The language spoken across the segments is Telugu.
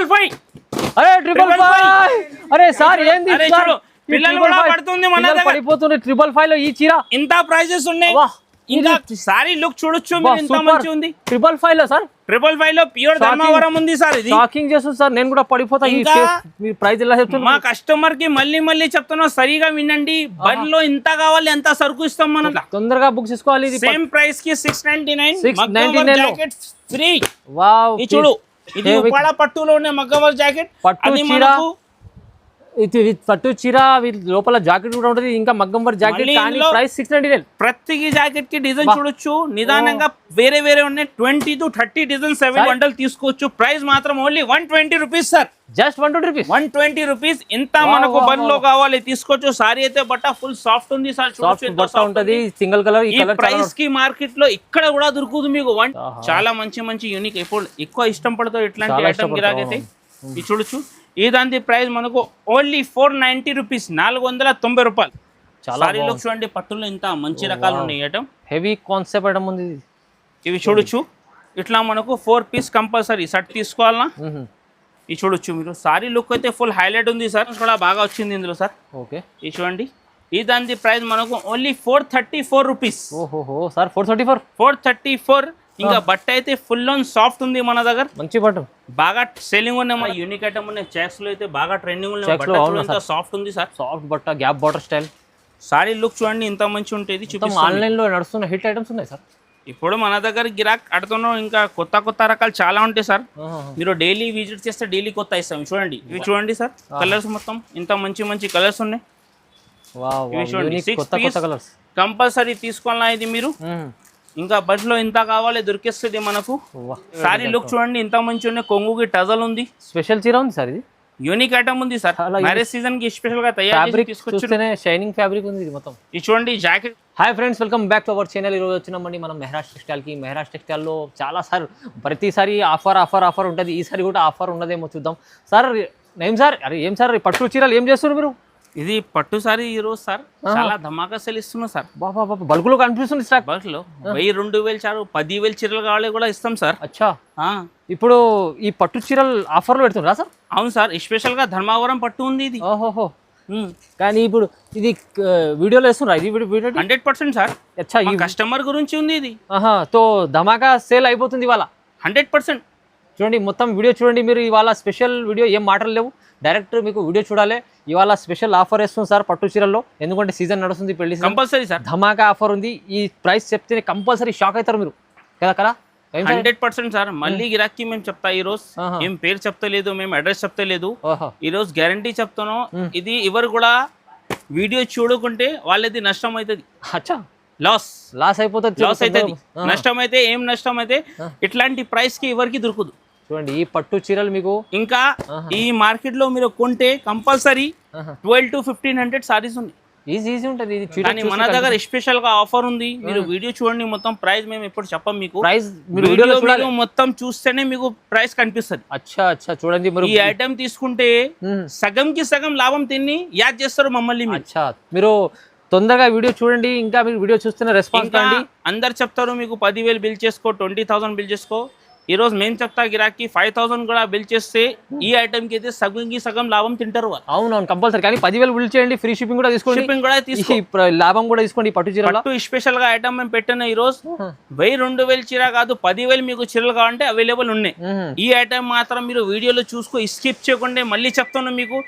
555 అరే 555 అరే సార్ ఏంది అరే చూడు పిల్లలు కూడా పడుతుంది మన దగ్గర పడిపోతుంది 555 లో ఈ చీర ఇంత ప్రైజెస్ ఉన్నాయి ఇంకా సారీ లుక్ చూడొచ్చు మీరు ఇంత మంచి ఉంది 555 లో సార్ 555 లో ప్యూర్ ధర్మవరం ఉంది సార్ ఇది షాకింగ్ చేస్తుంది సార్ నేను కూడా పడిపోతా ఈ మీ ప్రైస్ ఎలా చెప్తున్నా మా కస్టమర్ కి మళ్ళీ చెప్తున్నా సరిగా వినండి బండ్లో ఇంత కావాలి ఎంత సరుకు ఇస్తాం మనం తొందరగా బుక్ చేసుకోవాలి ఇది సేమ్ ప్రైస్ కి 699 జాకెట్ ఫ్రీ వావ్ ఇది చూడు ఇది ఉపాడ పట్టులో ఉన్న మగ్గవర్ జాకెట్ అది మనకు ఇది పట్టు చీర లోపల జాకెట్ కూడా ఉంటుంది ఇంకా మగ్గం వర్క్ జాకెట్ కానీ ప్రైస్ 699 ప్రతి జాకెట్ కి డిజైన్ చూడొచ్చు నిదానంగా వేరే ఉన్నాయి 20 to 30 డిజైన్స్ 7 బండల్ తీసుకోవచ్చు ప్రైస్ మాత్రం only 120 rupees sir just 120 rupees ఇంత మనకు బండ్లో కావాలి తీసుకోవచ్చు సారీ అయితే బట్ట ఫుల్ సాఫ్ట్ ఉంది సార్ చూడొచ్చు ఎంత సాఫ్ట్ ఉంటది సింగిల్ కలర్ ఈ కలర్ ప్రైస్ కి మార్కెట్ లో ఇక్కడ కూడా దొరుకుతుంది మీకు చాలా మంచి యూనిక్ ఇప్పుడు ఎక్కువ ఇష్టం పడతారు ఇట్లాంటి ఐటమ్ గిరాకైతే ఇది చూడొచ్చు ఈ దాని ప్రైస్ మనకు ఓన్లీ 490 రూపీస్ 490 రూపాయలు సారీ లుక్ చూడండి పట్టులో ఇంత మంచి రకాలు ఉన్నాయి ఐటమ్ హెవీ కాన్సెప్ట్ ఐటమ్ ఉంది ఇవి చూడొచ్చు ఇట్లా మనకు 4 పీస్ కంపల్సరీ సెట్ తీసుకోవాలన్నా ఇది చూడొచ్చు మీరు సారీ లుక్ అయితే ఫుల్ హైలైట్ ఉంది సార్ కూడా బాగా వచ్చింది ఇందులో సార్ ఓకే ఇది చూడండి ఈ దాని ప్రైస్ మనకు ఓన్లీ 434 రూపీస్ ఓహో సార్ 434 ఇంకా బట్ట అయితే ఫుల్ ఆన్ సాఫ్ట్ ఉంది మన దగ్గర మంచి బట్ట బాగా సెల్లింగ్ ఉన్నాయి మన యూనిక్ ఐటమ్ ఉన్నాయి చెక్స్ లో అయితే బాగా ట్రెండింగ్ ఉన్నాయి బట్ట సాఫ్ట్ ఉంది సార్ సాఫ్ట్ బట్ట gap border style sorry look చూడండి ఇంత మంచి ఉంటుంది చూపిస్తాను ఆన్లైన్ లో నడుస్తున్న హిట్ ఐటమ్స్ ఉన్నాయి సార్ ఇప్పుడు మన దగ్గర గిరాక్ ఆడుతున్నాం ఇంకా కొత్త రకాలు చాలా ఉంటాయి సార్ మీరు డైలీ విజిట్ చేస్తే డైలీ కొత్త ఇస్తాం చూడండి ఇవి చూడండి సార్ కలర్స్ మొత్తం ఇంత మంచి కలర్స్ ఉన్నాయి ఇవి చూడండి 6 పీస్ కంపల్సరీ తీసుకోవాలా ఇది మీరు ఇంకా బస్సులో ఇంత కావాలి దొరికేస్తుంది మనకు సారీ లుక్ చూడండి ఇంత మంచి ఉన్నాయి కొంగుకి టజల్ ఉంది స్పెషల్ చీర ఉంది సార్ ఇది యూనిక్ ఐటమ్ ఉంది సార్ మ్యారేజ్ సీజన్ కి స్పెషల్ గా తయారు తీసుకొచ్చిన షైనింగ్ ఫ్యాబ్రిక్ ఉంది ఇది మొత్తం ఇది చూడండి jacket hi friends welcome back to our channel ఈ రోజు వచ్చినామండి మనం మెహరాజ్ టెక్స్టైల్ కి మెహరాజ్ టెక్స్టైల్ లో చాలా సార్ ప్రతిసారి ఆఫర్ ఉంటుంది ఈసారి కూడా ఆఫర్ ఉన్నదేమో చూద్దాం సార్ ఏం సార్ అరే ఏం సార్ పట్టు చీరలు ఏం చేస్తున్నారు మీరు ఇది పట్టు సారీ ఈ రోజు సార్ చాలా ధమాకా సేల్ ఇస్తున్నాం సార్ బాబా బల్క్ లో కనిపిస్తుంది స్టాక్ బల్క్ లో 1000-2000 చాలు 10,000 చీరలు కావాలి కూడా ఇస్తాం సార్ అచ్చా ఇప్పుడు ఈ పట్టు చీరలు ఆఫర్ లో పెడుతున్నారా సార్ అవును సార్ స్పెషల్ గా ధర్మవరం పట్టు ఉంది ఇది ఓహోహో కానీ ఇప్పుడు ఇది వీడియోలో వేస్తున్నారు ఇది వీడియో 100% సార్ అచ్చా ఈ కస్టమర్ గురించి ఉంది ఇది తో ధమాకా సేల్ అయిపోతుంది ఇవాళ 100% చూడండి మొత్తం వీడియో చూడండి మీరు ఇవాళ స్పెషల్ వీడియో ఏం మాటలు లేవు డైరెక్ట్ మీకు వీడియో చూడాలి ఇవాళ స్పెషల్ ఆఫర్ వేస్తుంది సార్ పట్టు చీరల్లో ఎందుకంటే సీజన్ నడుస్తుంది పెళ్లి కంపల్సరీ సార్ ధమాకా ఆఫర్ ఉంది ఈ ప్రైస్ చెప్తే కంపల్సరీ షాక్ అవుతారు మీరు కదా 100% సార్ మళ్ళీ గిరాకీ మేము చెప్తా ఈ రోజు ఏం పేరు చెప్తలేదు మేము అడ్రస్ చెప్తలేదు ఈ రోజు గ్యారంటీ చెప్తాను ఇది ఎవరు కూడా వీడియో చూడకుంటే వాళ్ళది నష్టం అవుతుంది అచ్చా లాస్ అయిపోతుంది నష్టం అయితే ఏం నష్టం అయితే ఇట్లాంటి ప్రైస్ కి ఎవరికి దొరకదు చూడండి ఈ పట్టు చీరలు మీకు ఇంకా ఈ మార్కెట్ లో మీరు కొంటే కంపల్సరీ 1200 to 1500 సారీస్ ఉన్నాయి ఈజీ ఉంటుంది కానీ మన దగ్గర స్పెషల్ గా ఆఫర్ ఉంది మీరు వీడియో చూడండి మొత్తం ప్రైస్ మేము ఎప్పుడు చెప్పం మీకు ప్రైస్ వీడియో మొత్తం చూస్తేనే మీకు ప్రైస్ కనిపిస్తుంది అచ్చా చూడండి ఈ ఐటమ్ తీసుకుంటే సగం కి సగం లాభం తిని యాడ్ చేస్తారు మమ్మల్ని మీరు తొందరగా వీడియో చూడండి ఇంకా మీరు వీడియో చూస్తున్న రెస్పాన్స్ అందరు చెప్తారు మీకు 10,000 బిల్ చేసుకో 20,000 బిల్ చేసుకో ఈ రోజు మేము చెప్తా గిరాకీ 5,000 కూడా బిల్ చేస్తే ఈ ఐటమ్ కి అయితే సగం లాభం తింటారు అవునవును కంపల్సరీ కానీ 10,000 బిల్ చేయండి ఫ్రీ షిప్పింగ్ కూడా తీసుకోండి లాభం కూడా తీసుకోండి పట్టు చీర స్పెషల్ గా ఐటమ్ మేము పెట్టిన ఈ రోజు 1,000-2,000 చీర కాదు 10,000 మీకు చీరలు కావాలంటే అవైలబుల్ ఉన్నాయి ఈ ఐటమ్ మాత్రం మీరు వీడియోలో చూసుకో స్కిప్ చేయకుండా మళ్ళీ చెప్తాను మీకు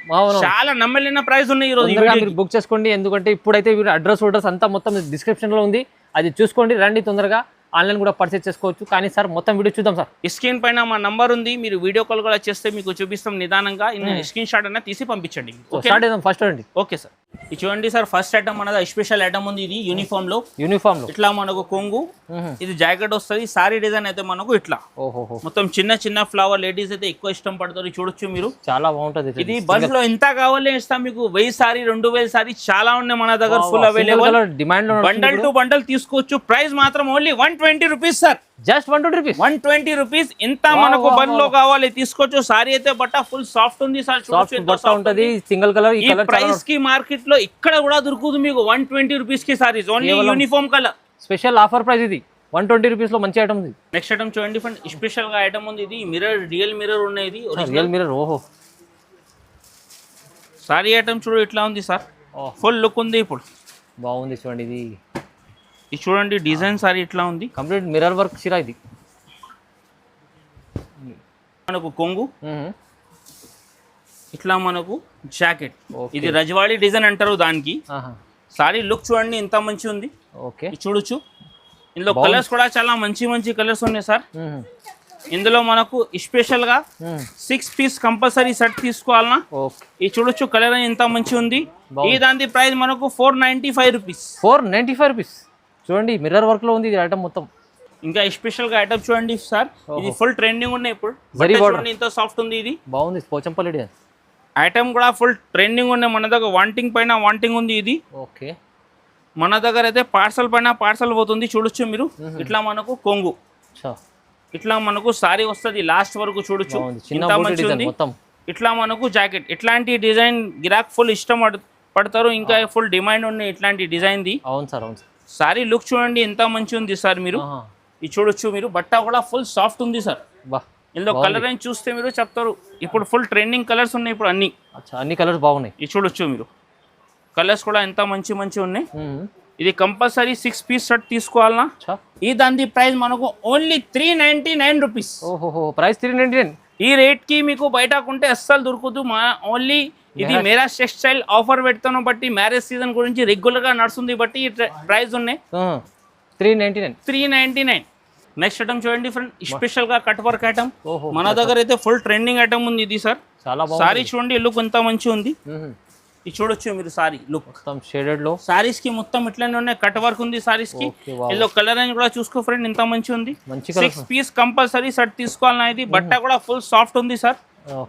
చాలా నమ్మలేని ప్రైస్ ఉన్నాయి ఈ రోజు మీరు బుక్ చేసుకోండి ఎందుకంటే ఇప్పుడైతే అడ్రస్ అంతా మొత్తం డిస్క్రిప్షన్ లో ఉంది అది చూసుకోండి రండి తొందరగా ఆన్లైన్ కూడా పర్చేస్ చేసుకోవచ్చు కానీ సార్ మొత్తం వీడియో చూద్దాం సార్ స్క్రీన్ పైన మా నంబర్ ఉంది మీరు వీడియో కాల్ కూడా చేస్తే మీకు చూపిస్తాం నిదానంగా స్క్రీన్ షాట్ అయినా తీసి పంపించండి ఫస్ట్ అండి ఓకే సార్ ఇది చూడండి సార్ ఫస్ట్ ఐటమ్ మనది స్పెషల్ ఐటమ్ ఉంది ఇది యూనిఫామ్ లో ఇట్లా మనకు కొంగు ఇది జాకెట్ వస్తుంది సారీ డిజైన్ అయితే మనకు ఇట్లా మొత్తం చిన్న ఫ్లవర్ లేడీస్ అయితే ఎక్కువ ఇష్టం పడతారు చూడొచ్చు మీరు చాలా బాగుంటది ఇది బల్క్ లో ఎంత కావాలి ఇస్తాం మీకు 1000 సారీ 2,000 సారీ చాలా ఉన్నాయి మన దగ్గర full available demand bundle to bundle తీసుకోవచ్చు ప్రైస్ మాత్రం only 120 rupees sir just 120 rupees ఇంత మనకు బండ్లో కావాలి తీసుకోవచ్చు సారీ అయితే బట్ట ఫుల్ సాఫ్ట్ ఉంది సార్ ఉంటది సింగిల్ కలర్ ఈ ప్రైస్ కి మార్కెట్ లో ఇక్కడ కూడా దొరుకుతుంది మీకు 120 రూపీస్ కి saris only uniform colour special offer price ఇది 120 రూపీస్లో మంచి ఐటమ్ ఉంది. నెక్స్ట్ ఐటమ్ చూడండి ఫ్రెండ్, స్పెషల్ గా ఐటమ్ ఉంది. ఇది మిర్రర్, రియల్ మిర్రర్ ఉన్నాయి. ఇది రియల్ మిర్రర్. ఓహో, సారీ ఐటమ్ చూడు ఇట్లా ఉంది సార్. ఫుల్ లుక్ ఉంది. ఇప్పుడు బాగుంది చూడండి. ఇది చూడండి డిజైన్ సారీ ఇట్లా ఉంది. కంప్లీట్ మిర్రర్ వర్క్ చీర ఇది. మనకు కొంగు, ఇట్లా మనకు జాకెట్. ఇది రజవాడి డిజైన్ అంటారు దానికి. సారీ లుక్ చూడండి ఎంత మంచి ఉంది. ఓకే, చూడొచ్చు. ఇందులో కలర్స్ కూడా చాలా మంచి మంచి కలర్స్ ఉన్నాయి సార్. ఇందులో మనకు స్పెషల్ గా 6 పీస్ కంపల్సరీ సెట్ తీసుకోవాలన్నా. ఇది చూడొచ్చు కలర్ ఎంత మంచి ఉంది. ఈ దాని ప్రైస్ మనకు 495 రూపీస్. 495 రూపీస్. చూడండి మిర్రర్ వర్క్ లో ఉంది ఇది ఐటమ్ మొత్తం. ఇంకా స్పెషల్ గా ఐటమ్ చూడండి సార్. ఇది ఫుల్ ట్రెండింగ్ ఉన్నాయి ఇప్పుడు. చూడండి ఎంత సాఫ్ట్ ఉంది. ఇది బాగుంది. పోచంపల్లి డిజైన్ ఐటమ్ కూడా ఫుల్ ట్రెండింగ్ ఉన్నాయి. మన దగ్గర వాంటింగ్ పైన వాంటింగ్ ఉంది. ఇది ఓకే, మన దగ్గర అయితే పార్సల్ పైన పార్సల్ పోతుంది. చూడొచ్చు మీరు. ఇట్లా మనకు కొంగు, ఇట్లా మనకు సారీ వస్తుంది లాస్ట్ వరకు. చూడొచ్చు ఎంత మంచి ఉంది. ఇట్లా మనకు జాకెట్. ఇట్లాంటి డిజైన్ గిరాక్ ఫుల్ ఇష్టం పడతారు. ఇంకా ఫుల్ డిమాండ్ ఉన్నాయి ఇట్లాంటి డిజైన్ ది. అవును సార్, అవును సార్. సారీ లుక్ చూడండి ఎంత మంచి ఉంది సార్. మీరు ఇది చూడొచ్చు. మీరు బట్ట కూడా ఫుల్ సాఫ్ట్ ఉంది సార్. ఇందులో కలర్ అని చూస్తే మీరు చెప్తారు. ఇప్పుడు ఫుల్ ట్రెండింగ్ కలర్స్ ఉన్నాయి ఇప్పుడు అన్ని కలర్స్ బాగున్నాయి. ఇది చూడొచ్చు మీరు. కలర్స్ కూడా ఎంత మంచి మంచి ఉన్నాయి. ఇది కంపల్సరీ 6 పీస్ సెట్ తీసుకోవాలన్నా. ఈ దాని ప్రైస్ మనకు ఓన్లీ 399 రూపీస్. ఓహో, ప్రైస్ 399. ఈ రేట్ కి మీకు బయట కొంటే అస్సలు దొరకదు. ఓన్లీ ఇది మెహరాజ్ టెక్స్టైల్ ఆఫర్ పెడతాను బట్టి మ్యారేజ్ సీజన్ గురించి రెగ్యులర్ గా నడుస్తుంది బట్టి ఈ ప్రైస్ ఉన్నాయి. 399. నెక్స్ట్ ఐటమ్ చూడండి ఫ్రెండ్, స్పెషల్ గా కట్ వర్క్ ఐటమ్. మన దగ్గర అయితే ఫుల్ ట్రెండింగ్ ఐటమ్ ఉంది ఇది సార్. సారీ చూడండి లుక్ ఎంత మంచి ఉంది. ఇది చూడొచ్చు మీరు. సారీ లుక్ షేడెడ్ లో సారీస్ కి మొత్తం ఇట్లానే ఉన్నాయి. కట్ వర్క్ ఉంది సారీస్ కి. ఇందులో కలర్ అని కూడా చూసుకో ఫ్రెండ్ ఎంత మంచి ఉంది. 6 పీస్ కంపల్సరీ సెట్ తీసుకోవాలన్నా. ఇది బట్ట కూడా ఫుల్ సాఫ్ట్ ఉంది సార్.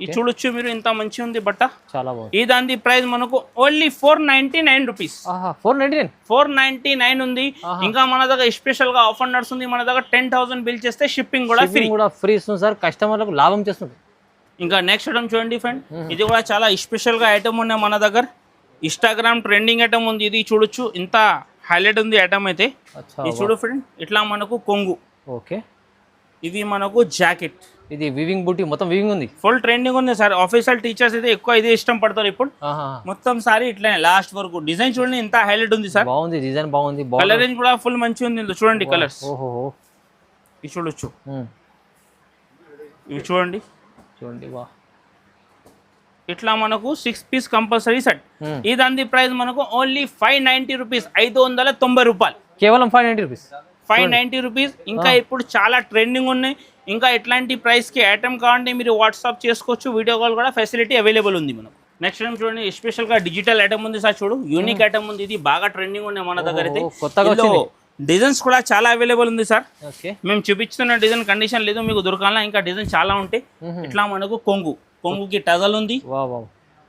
ఇది చూడొచ్చు మీరు ఎంత మంచి ఉంది బట్ట. చాలా బాగుంది. ఈ దాని ప్రైస్ మనకు ఓన్లీ 499 రూపీస్. 499 ఉంది. ఇంకా మన దగ్గర స్పెషల్ గా ఆఫర్ నడుస్తుంది. మన దగ్గర 10,000 బిల్ చేస్తే షిప్పింగ్ కూడా ఫ్రీ ఇస్తుంది సార్. కస్టమర్లకు లాభం చేస్తుంది. ఇంకా నెక్స్ట్ ఐటమ్ చూడండి ఫ్రెండ్, ఇది కూడా చాలా స్పెషల్ గా ఐటమ్ ఉన్నాయి మన దగ్గర. ఇన్స్టాగ్రామ్ ట్రెండింగ్ ఐటమ్ ఉంది. ఇది చూడొచ్చు ఇంత హైలైట్ ఉంది ఐటమ్ అయితే. ఇది చూడు ఫ్రెండ్, ఇట్లా మనకు కొంగు. ఓకే, ఇది మనకు జాకెట్. ఇది వివింగ్ బూటీ మొత్తం వివింగ్ ఉంది. ఫుల్ ట్రెండింగ్ ఉంది సార్. ఆఫీషియల్ టీచర్స్ అయితే ఎక్కువ ఇదే ఇష్టం పడతారు ఇప్పుడు. మొత్తం సారీ ఇట్లానే లాస్ట్ వరకు. డిజైన్ చూడండి ఎంత హైలైట్ ఉంది సార్. బాగుంది డిజైన్, బాగుంది. కలర్ రేంజ్ కూడా ఫుల్ మంచి ఉంది. చూడండి కలర్స్. ఇది చూడొచ్చు. ఇవి చూడండి. ఇట్లా మనకు 6 పీస్ కంపల్సరీ సెట్. ఈ దాని ప్రైస్ మనకు ఓన్లీ 590 రూపీస్. 590 రూపాయలు. కేవలం 590 రూపీస్. 590 రూపీస్. ఇంకా ఇప్పుడు చాలా ట్రెండింగ్ ఉన్నాయి. ఇంకా ఇట్లాంటి ప్రైస్ కి ఐటమ్ కావాలంటే మీరు వాట్సాప్ చేసుకోవచ్చు. వీడియో కాల్ కూడా ఫెసిలిటీ అవైలబుల్ ఉంది మనకు. నెక్స్ట్ టైం చూడండి స్పెషల్ గా డిజిటల్ ఐటమ్ ఉంది సార్. చూడు యూనిక్ ఐటమ్ ఉంది. ఇది బాగా ట్రెండింగ్ ఉన్నాయి మన దగ్గర అయితే. డిజైన్స్ కూడా చాలా అవైలబుల్ ఉంది సార్. మేము చూపించిన డిజైన్ కండిషన్ లేదు, మీకు దొరకాలా. ఇంకా డిజైన్ చాలా ఉంటాయి. ఇట్లా మనకు కొంగుకి టజల్ ఉంది.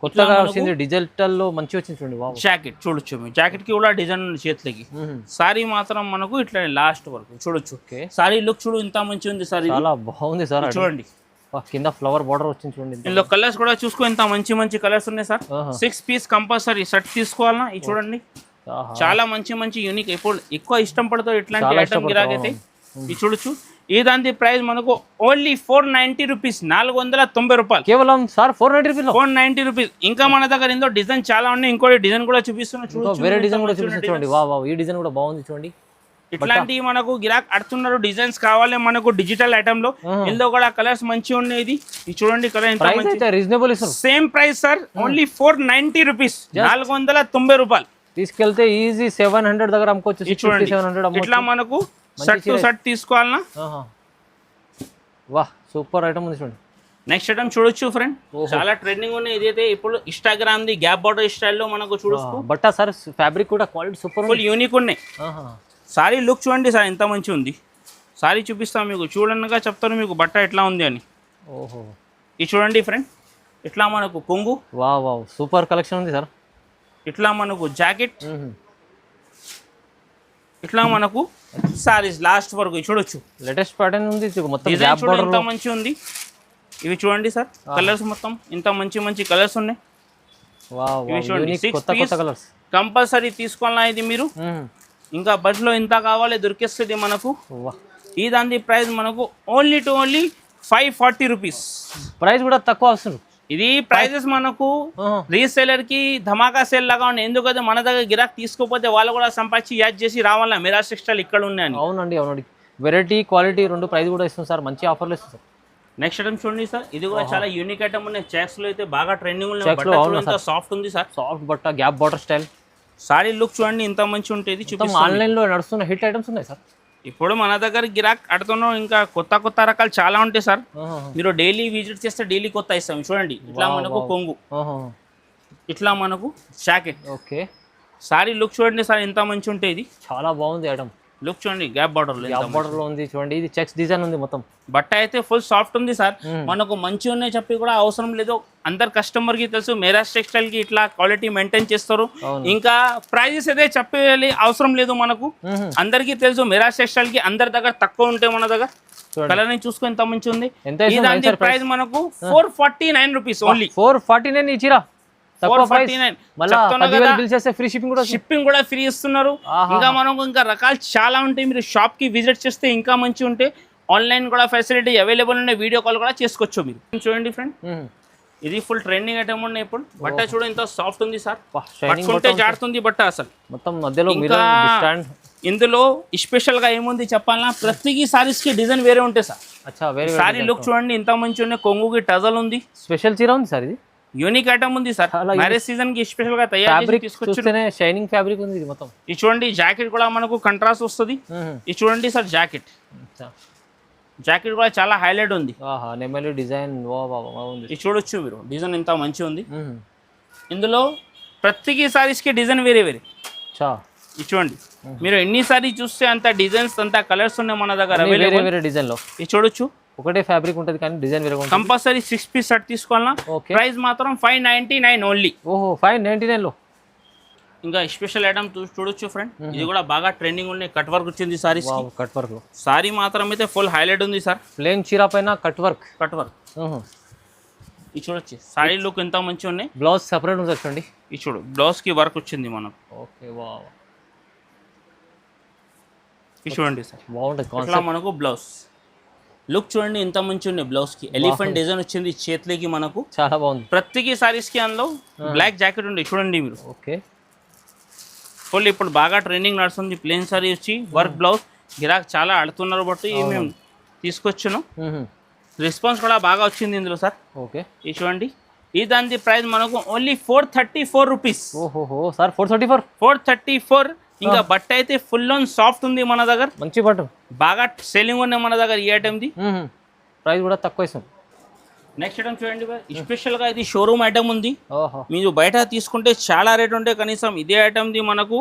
కొత్తగా వచ్చింది డిజిటల్ లో మంచి వచ్చింది చూడండి. జాకెట్ చూడొచ్చు మీరు. జాకెట్ కి కూడా డిజైన్ ఉంది చేతులకి. సారీ మాత్రం మనకు ఇట్లా లాస్ట్ వరకు చూడొచ్చు. సారీ లుక్ చూడు ఇంత మంచి ఉంది సార్. చాలా బాగుంది సార్. చూడండి కింద ఫ్లవర్ బార్డర్ వచ్చింది చూడండి. ఇందులో కలర్స్ కూడా చూసుకో ఎంత మంచి మంచి కలర్స్ ఉన్నాయి సార్. 6 పీస్ కంపల్సరీ సెట్ తీసుకోవాలన్నా. ఇది చూడండి చాలా మంచి మంచి యూనిక్. ఇప్పుడు ఎక్కువ ఇష్టం పడతారు ఇట్లాంటి ఐటమ్ గిరాకైతే. ఇది చూడొచ్చు. ఈ దాని ప్రైస్ మనకు ఓన్లీ 490 రూపీస్. 490 రూపాయలు కేవలం సార్. 490 రూపీస్. ఇంకా మన దగ్గర ఇందులో డిజైన్ చాలా ఉన్నాయి. ఇంకోటి డిజైన్ కూడా చూపిస్తున్నా. వేరే డిజైన్ కూడా చూడండి. ఈ డిజైన్ కూడా బాగుంది చూడండి. ఇట్లాంటి మనకు గిరాక్ అడుతున్నారు డిజైన్స్ కావాలి మనకు డిజిటల్ ఐటమ్ లో. ఇందులో కూడా కలర్స్ మంచిగా ఉన్నాయి. ఇది చూడండి కలర్ ఎంత మంచి. Reasonable same price sir. Only 490 rupees. 490 రూపాయలు. తీసుకెళ్తే ఈజీ 700 దగ్గర అమ్ముకోవచ్చు. 700 ఇట్లా మనకు సెట్ టు సెట్ తీసుకోవాలన్నా. వాహ్ సూపర్ ఐటమ్ ఉంది చూడండి. నెక్స్ట్ ఐటమ్ చూడొచ్చు ఫ్రెండ్, చాలా ట్రెండింగ్ ఉన్నాయి. ఇదైతే ఇప్పుడు ఇన్స్టాగ్రామ్ ది గ్యాప్ బార్డర్ స్టైల్లో మనకు చూడొచ్చు. బట్ సార్ ఫ్యాబ్రిక్ కూడా క్వాలిటీ సూపర్ ఫుల్ యూనిక్ ఉన్నాయి. సారీ లుక్ చూడండి సార్ ఎంత మంచి ఉంది. సారీ చూపిస్తాను మీకు, చూడనగా చెప్తాను మీకు బట్ట ఎట్లా ఉంది అని. ఓహో ఇది చూడండి ఫ్రెండ్, ఇట్లా మనకు కొంగు. వావ్ వావ్ సూపర్ కలెక్షన్ ఉంది సార్. ఇట్లా మనకు జాకెట్, ఇట్లా మనకు సారీస్ లాస్ట్ వరకు చూడొచ్చు. లేటెస్ట్ ప్యాటర్న్ ఉంది మొత్తం. డిజైన్ చూడండి ఎంత మంచి ఉంది. ఇవి చూడండి సార్ కలర్స్ మొత్తం ఇంత మంచి మంచి కలర్స్ ఉన్నాయి. వావ్ ఇవి చూడండి 6 పీస్ కంపల్సరీ తీసుకోవాలా. ఇది మీరు ఇంకా బడ్లో ఇంత కావాలి దొరికేస్తుంది మనకు. ఈ దాని ప్రైస్ మనకు ఓన్లీ 540 రూపీస్. ప్రైస్ కూడా తక్కువ వస్తుంది. ఇది ప్రైజెస్ మనకు రీసేలర్ కి ధమాకా సేల్ లాగా ఉన్నాయి. ఎందుకంటే మన దగ్గర గిరాక్ తీసుకోపోతే వాళ్ళు కూడా సంపాదించి యాడ్ చేసి రావాలా మెరాజ్ టెక్స్టైల్ ఇక్కడ ఉన్నాయని. అవునండి. వెరైటీ క్వాలిటీ రెండు ప్రైస్ కూడా ఇస్తుంది సార్, మంచి ఆఫర్లు ఇస్తుంది సార్. నెక్స్ట్ ఐటమ్ చూడండి సార్, ఇది కూడా చాలా యూనిక్ ఐటమ్ ఉన్నాయి. చెక్స్ లో అయితే బాగా ట్రెండింగ్ ఉన్నాయి. సాఫ్ట్ ఉంది సార్, సాఫ్ట్ బట్ట, gap border style. Sorry look చూడండి ఇంత మంచి ఉంటుంది. ఆన్లైన్ లో నడుస్తున్న హిట్ ఐటమ్స్ ఉన్నాయి సార్. ఇప్పుడు మన దగ్గర గిరాక్ అడుతున్నాం, ఇంకా కొత్త రకాలు చాలా ఉంటాయి సార్. మీరు డైలీ విజిట్ చేస్తే డైలీ కొత్త ఇస్తాం. చూడండి ఇట్లా మనకు కొంగు, ఇట్లా మనకు జాకెట్. ఓకే, సారీ లుక్ చూడండి సార్ ఎంత మంచి ఉంటుంది. ఇది చాలా బాగుంది ఐటమ్. లుక్ చూడండి గ్యాప్ బార్డర్ లో ఉంది చూడండి. ఇది చెక్స్ డిజైన్ ఉంది మొత్తం. బట్ట అయితే ఫుల్ సాఫ్ట్ ఉంది సార్. మనకు మంచి ఉన్నాయి చెప్పి కూడా అవసరం లేదు. అందరు కస్టమర్ కి తెలుసు మెరాజ్ టెక్స్టైల్ కి ఇట్లా క్వాలిటీ మెయింటైన్ చేస్తారు. ఇంకా ప్రైజెస్ అయితే చెప్పేయాలి అవసరం లేదు మనకు. అందరికీ తెలుసు మెరాజ్ టెక్స్టైల్ కి అందరి దగ్గర తక్కువ ఉంటాయి. మన దగ్గర కలర్ ని చూసుకో ఎంత మంచి ఉంది. దాని ప్రైస్ మనకు 449 రూపీస్ ఓన్లీ. 449 ఈ చీర. 449. షిప్పింగ్ కూడా ఫ్రీ ఇస్తున్నారు. ఇంకా మనకు ఇంకా రకాలు చాలా ఉంటాయి. మీరు షాప్ కి విజిట్ చేస్తే ఇంకా మంచి ఉంటాయి. ఆన్లైన్ కూడా ఫెసిలిటీ అవైలబుల్ ఉన్నాయి. వీడియో కాల్ కూడా చేసుకోవచ్చు మీరు. చూడండి ఫ్రెండ్, ఇది ఫుల్ ట్రెండింగ్ ఐటమ్ ఉన్నాయి ఇప్పుడు. బట్ట చూడండి ఎంత సాఫ్ట్ ఉంది సార్, పట్టుకుంటే జాడుతుంది బట్ట అసలు మొత్తం మధ్యలో. ఇందులో స్పెషల్ గా ఏముంది చెప్పాలన్నా, ప్రతి సారీస్ కి డిజైన్ వేరే ఉంటాయి సార్. సారీ లుక్ చూడండి ఎంత మంచి ఉన్నాయి. కొంగుకి టజల్ ఉంది, స్పెషల్ చీర ఉంది సార్. ఇది యూనిక్ ఐటమ్ ఉంది సార్. మ్యారేజ్ సీజన్ కి స్పెషల్ గా తయారు తీసుకొచ్చిన షైనింగ్ ఫ్యాబ్రిక్ ఉంది ఇది మొత్తం. ఇది చూడండి జాకెట్ కూడా మనకు కంట్రాస్ట్ వస్తుంది. ఇది చూడండి సార్ జాకెట్ కూడా చాలా హైలైట్ ఉంది. నెమలి డిజైన్ ఇది చూడొచ్చు మీరు, డిజైన్ ఎంత మంచిగా ఉంది. ఇందులో ప్రతి సారీస్ కి డిజైన్ వేరే వేరే. ఇది చూడండి మీరు ఎన్ని సారీ చూస్తే అంత డిజైన్స్ అంత కలర్స్ ఉన్నాయి మన దగ్గర వేరే డిజైన్ లో. ఇది చూడొచ్చు ఒకటే ఫ్యాబ్రిక్ ఉంటుంది కానీ డిజైన్ వేరే ఉంటుంది. కంపల్సరీ 6 పీస్ సెట్ తీసుకోవాలన్నా. ప్రైస్ మాత్రం 599 ఓన్లీ. ఓహో 599 లో. ఇంకా స్పెషల్ ఐటమ్ చూడొచ్చు ఫ్రెండ్, ఇది కూడా బాగా ట్రెండింగ్ ఉన్నాయి. కట్ వర్క్ వచ్చింది సారీస్. కట్ వర్క్ లో సారీ మాత్రం అయితే ఫుల్ హైలైట్ ఉంది సార్. ప్లేన్ చీర పైన కట్ వర్క్. ఇది చూడొచ్చు సారీ లుక్ ఎంత మంచిగా ఉన్నాయి. బ్లౌజ్ సెపరేట్ ఉంది చూడండి. ఇది చూడు బ్లౌజ్ కి వర్క్ వచ్చింది మనకు. ఓకే వావ్, ఇది చూడండి సార్ బాగుంటుంది. ఇట్లా మనకు బ్లౌజ్ లుక్ చూడండి ఎంత మంచి ఉన్నాయి. బ్లౌజ్ కి ఎలిఫెంట్ డిజైన్ వచ్చింది చేతులకి మనకు, చాలా బాగుంది. ప్రతి సారీస్ కి అందులో బ్లాక్ జాకెట్ ఉంది చూడండి మీరు. ఓకే ఫుల్ ఇప్పుడు బాగా ట్రెండింగ్ నడుస్తుంది. ప్లేన్ సారీ వచ్చి వర్క్ బ్లౌజ్ గిరాక్ చాలా ఆడుతున్నారు. బట్టి మేము తీసుకొచ్చాను. రెస్పాన్స్ కూడా బాగా వచ్చింది ఇందులో సార్. ఓకే ఇది చూడండి. ఈ దాని ప్రైస్ మనకు ఓన్లీ 434 రూపీస్. ఓహో సార్ 434. ఇంకా బట్ట అయితే ఫుల్ ఆన్ సాఫ్ట్ ఉంది మన దగ్గర. మంచి బట్ట బాగా సెల్లింగ్ ఉన్నాయి మన దగ్గర ఈ ఐటమ్ది. ప్రైస్ కూడా తక్కువ ఇస్తాం. నెక్స్ట్ ఐటమ్ చూడండి స్పెషల్ గా ఇది షోరూమ్ ఐటమ్ ఉంది. మీరు బయట తీసుకుంటే చాలా రేట్ ఉంటాయి. కనీసం ఇదే ఐటమ్ది మనకు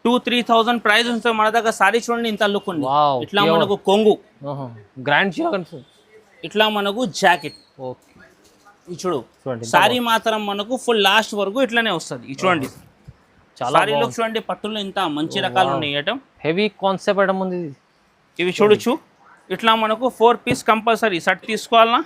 2-3,000 ప్రైస్ ఉంటుంది. మన దగ్గర సారీ చూడండి ఇంత లుక్ ఉంది. ఇట్లా మనకు కొంగు గ్రాండ్, ఇట్లా మనకు జాకెట్. ఇది చూడు సారీ మాత్రం మనకు ఫుల్ లాస్ట్ వరకు ఇట్లానే వస్తుంది. ఇది చూడండి సారీ లుక్ చూడండి. పట్టులో ఇంత మంచి రకాలు ఉన్నాయి ఐటమ్. హెవీ కాన్సెప్ట్ ఐటమ్ ఉంది. ఇవి చూడొచ్చు ఇట్లా మనకు 4 పీస్ కంపల్సరీ సెట్ తీసుకోవాలన్నా.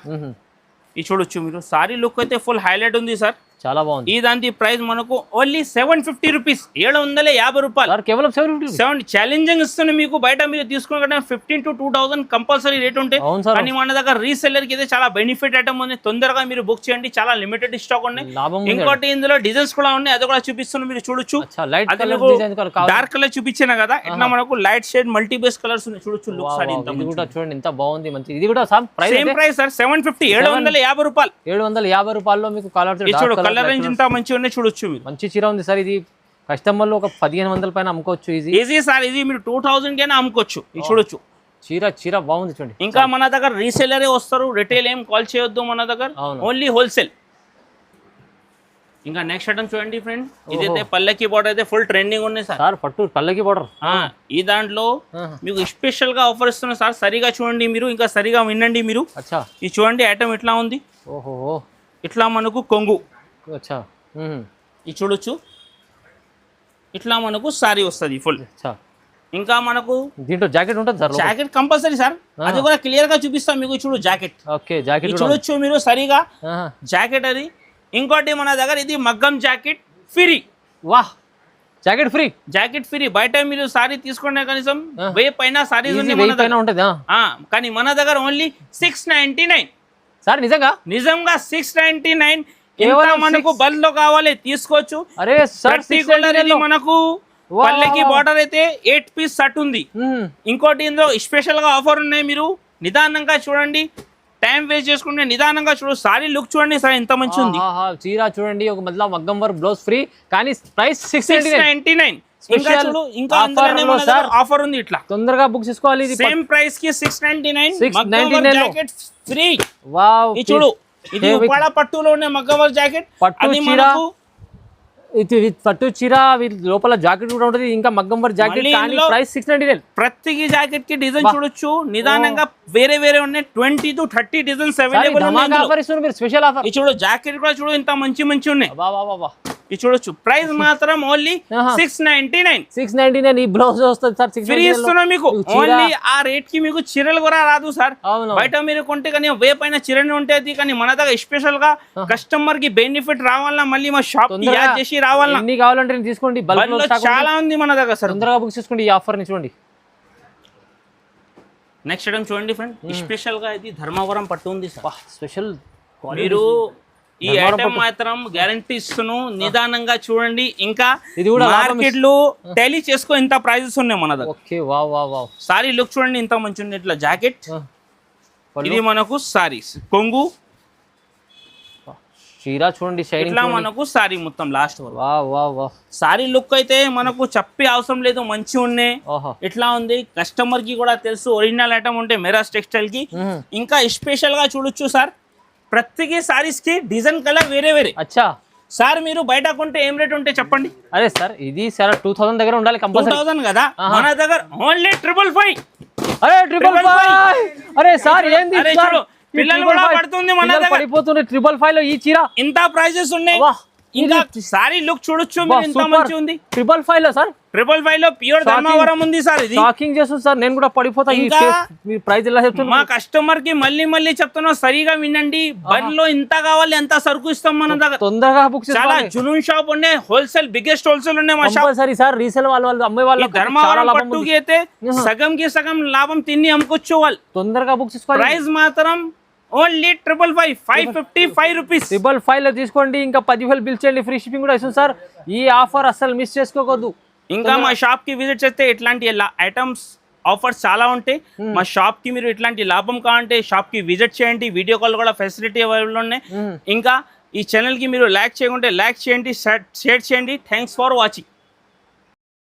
ఇది చూడొచ్చు మీరు. సారీ లుక్ అయితే ఫుల్ హైలైట్ ఉంది సార్, చాలా బాగుంది. ఈ దాని ప్రైస్ మనకు ఓన్లీ 750 రూపీస్. 750 రూపాయలు కేవలం 750. ఛాలెంజింగ్ ఇస్తుంది మీకు. బయట మీరు తీసుకున్న 15 to 2,000 కంపల్సరీ రేట్ ఉంటాయి. కానీ మన దగ్గర రీసెల్లర్ కి అయితే చాలా బెనిఫిట్ ఐటమ్ ఉంది. తొందరగా మీరు బుక్ చేయండి, చాలా లిమిటెడ్ స్టాక్ ఉన్నాయి. ఇంకోటి ఇందులో డిజైన్స్ కూడా ఉన్నాయి, అది కూడా చూపిస్తున్నాను మీరు చూడొచ్చు. డార్క్ కలర్ చూపించాను కదా, ఇట్లా మనకు light shade multi base colours ఉన్నాయి. చూడొచ్చు లుక్ సారీ చూడండి ఎంత బాగుంది. మంచి ఇది కూడా సేమ్ ప్రైస్ సార్ 750. 750 రూపాయలు. 750 రూపాయల్లో మీకు కలర్ కలర్ రేంజ్ ఇంత మంచిగా ఉన్నాయి చూడొచ్చు మీరు. మంచి చీర ఉంది సార్. ఇది కస్టమర్లు ఒక 1500 పైన అమ్ముకోవచ్చు. Easy sir. ఇది మీరు 2000 కైనా అమ్ముకోవచ్చు. ఇది చూడొచ్చు చీర బాగుంది చూడండి. ఇంకా మన దగ్గర రీసేలరే వస్తారు, రిటైల్ ఏం కాల్ చేయొద్దు మన దగ్గర, ఓన్లీ హోల్సేల్. ఇంకా నెక్స్ట్ ఐటమ్ చూడండి ఫ్రెండ్, ఇదైతే పల్లకి బార్డర్ అయితే ఫుల్ ట్రెండింగ్ ఉన్నాయి సార్. పట్టు పల్లకి బార్డర్. ఈ దాంట్లో మీకు స్పెషల్ గా ఆఫర్ ఇస్తున్నా సార్. సరిగా చూడండి మీరు, ఇంకా సరిగా వినండి మీరు. ఇది చూడండి ఐటమ్ ఎట్లా ఉంది. ఓహో ఇట్లా మనకు కొంగు. ఇది చూడొచ్చు ఇట్లా మనకు సారీ వస్తుంది ఫుల్. ఇంకా మనకు దీంట్లో జాకెట్ ఉంటుంది సార్. జాకెట్ కంపల్సరీ సార్, అది కూడా క్లియర్ గా చూపిస్తాం మీకు. చూడు జాకెట్. ఓకే జాకెట్ చూడొచ్చు మీరు సరిగా జాకెట్ అది. ఇంకోటి మన దగ్గర ఇది మగ్గం జాకెట్ ఫ్రీ. వాహ్ జాకెట్ ఫ్రీ. Jacket free. బయట మీరు సారీ తీసుకునే కనీసం 1000 పైన సారీస్ ఉన్నాయి మన పైన ఉంటుంది. కానీ మన దగ్గర ఓన్లీ 699 సార్. నిజంగా 699 కేవలం మనకు బల్క్ లో కావాలి తీసుకోవచ్చు. అరే సార్, ఇది మనకు పల్లెకి బార్డర్ అయితే 8 పీస్ సెట్ ఉంది. ఇంకోటి ఇందులో స్పెషల్ గా ఆఫర్ ఉన్నాయి. మీరు నిదానంగా చూడండి, టైం వేస్ట్ చేసుకుంటే నిదానంగా చూడు. సారీ లుక్ చూడండి సార్ ఎంత మంచి ఉంది. చీర చూడండి, ఒక మధ్య మగ్గం వర్క్ బ్లౌజ్ ఫ్రీ, కానీ ప్రైస్ 699. ఇంకా ఆఫర్ ఉంది. ఇట్లా తొందరగా బుక్ చేసుకోవాలి. సేమ్ ప్రైస్ కి 699 జాకెట్ ఫ్రీ. వావ్, చూడు ఇది ఉప్పాడ పట్టులో ఉన్న మగ్గం వర్క్ జాకెట్. పట్టు చీర, ఇది పట్టు చీర లోపల జాకెట్ కూడా ఉంటుంది, ఇంకా మగ్గం వర్క్ జాకెట్, కానీ ప్రైస్ 699. ప్రతి జాకెట్ కి డిజైన్ చూడొచ్చు. నిదానంగా వేరే వేరే ఉన్నాయి. 20 to 30 డిజైన్స్ అవైలబుల్ ఉన్నాయి. Special offer. చూడు జాకెట్ కూడా చూడు ఇంత మంచి మంచి ఉన్నాయి. ఇది చూడొచ్చు. ప్రైస్ మాత్రం ఓన్లీ 699. ఈ బ్లౌజ్ వస్తుంది సార్. ఫ్రీ ఇస్తున్నాం మీకు. ఓన్లీ ఆ రేట్ కి మీకు చీరలు కూడా రాదు సార్. బయట మీరు కొంటే కానీ 1000 పైన చీరని ఉంటుంది, కానీ మన దగ్గర స్పెషల్ గా కస్టమర్ కి బెనిఫిట్ రావాలన్నా మళ్ళీ మా షాప్ కి యాడ్ చేసి రావాలన్నా ఎన్ని కావాలంటే తీసుకోండి. బల్క్ లో చాలా ఉంది మన దగ్గర సార్. తొందరగా బుక్ చేసుకోండి ఈ ఆఫర్ ని. చూడండి నెక్స్ట్ ఐటమ్ చూడండి ఫ్రెండ్. స్పెషల్ గా ఇది ధర్మవరం పట్టు ఉంది సార్. స్పెషల్. మీరు ఈ ఐటమ్ మాత్రం గ్యారంటీ ఇస్తున్నాను. నిదానంగా చూడండి. ఇంకా ఇది కూడా మార్కెట్ లో టాలీ చేసుకో ఇంత ప్రైజెస్ ఉన్నాయి మన దగ్గర. Okay, wow wow wow. Sorry look చూడండి ఇంత మంచి ఉంది. ఇట్లా జాకెట్, ఇది మనకు సారీస్ కొంగు, చీర చూడండి షైనింగ్. ఇట్లా మనకు సారీ మొత్తం లాస్ట్ వరకు. Wow wow wow. Sorry look అయితే మనకు చెప్పే అవసరం లేదు, మంచి ఉన్నాయి. ఇట్లా ఉంది. కస్టమర్ కి కూడా తెలుసు ఒరిజినల్ ఐటమ్ ఉంటే మెరాజ్ టెక్స్టైల్ కి. ఇంకా స్పెషల్ గా చూడొచ్చు సార్, ప్రతి సారీస్ కి డిజైన్ కలర్ వేరే వేరే. అచ్చా సార్, మీరు బయట కొంటే ఏం రేట్ ఉంటే చెప్పండి. అరే సార్, ఇది సార్ 2000 దగ్గర ఉండాలి కంపల్సరీ. 2000 కదా, మన దగ్గర ఓన్లీ 555. అరే 555. అరే సార్ ఏంది సార్, పిల్లలు కూడా పడుతుంది మన దగ్గర, పడిపోతుంది. 555 లో ఈ చీర ఇంత ప్రైజెస్ ఉన్నాయి. ఇంకా సారీ లుక్ చూడొచ్చు మీరు, ఇంత మంచి ఉంది. 555 లో సార్, 555 లో ప్యూర్ ధర్మవరం ఉంది సార్. ఇది షాకింగ్ చేస్తుంది సార్, నేను కూడా పడిపోతా. మీ ప్రైస్ ఎలా చెప్తున్నా మా కస్టమర్ కి మళ్ళీ చెప్తున్నా, సరిగా వినండి. బండ్లో ఇంత కావాలి ఎంత సరుకు ఇస్తాం మన దగ్గర. తొందరగా బుక్ చాలా జునూన్ షాప్ ఉన్నాయి, హోల్సేల్ బిగ్గెస్ట్ హోల్సేల్ ఉన్నాయి మా షాప్. సరే సార్, రీసేల్ వాళ్ళు అమ్మే వాళ్ళు ధర్మవరం పట్టుకి అయితే సగం కి సగం లాభం తిని అమ్ముకోవచ్చు వాళ్ళు. తొందరగా బుక్ చేసుకోవాలి. ప్రైస్ మాత్రం ఓన్లీ 555 రూపీస్. 555 లో తీసుకోండి. ఇంకా 10,000 బిల్ చేయండి, ఫ్రీ షిప్పింగ్ కూడా ఇస్తుంది సార్. ఈ ఆఫర్ అస్సలు మిస్ చేసుకోవద్దు. ఇంకా మా షాప్ కి విజిట్ చేస్తే ఇట్లాంటి ఐటమ్స్ ఆఫర్స్ చాలా ఉంటాయి. మా షాప్ కి మీరు ఇట్లాంటి లాభం కావాలంటే షాప్ కి విజిట్ చేయండి. వీడియో కాల్ కూడా ఫెసిలిటీ అవైలబుల్ ఉన్నాయి. ఇంకా ఈ ఛానల్ కి మీరు లైక్ చేయకుంటే లైక్ చేయండి, షేర్ చేయండి. Thanks for watching.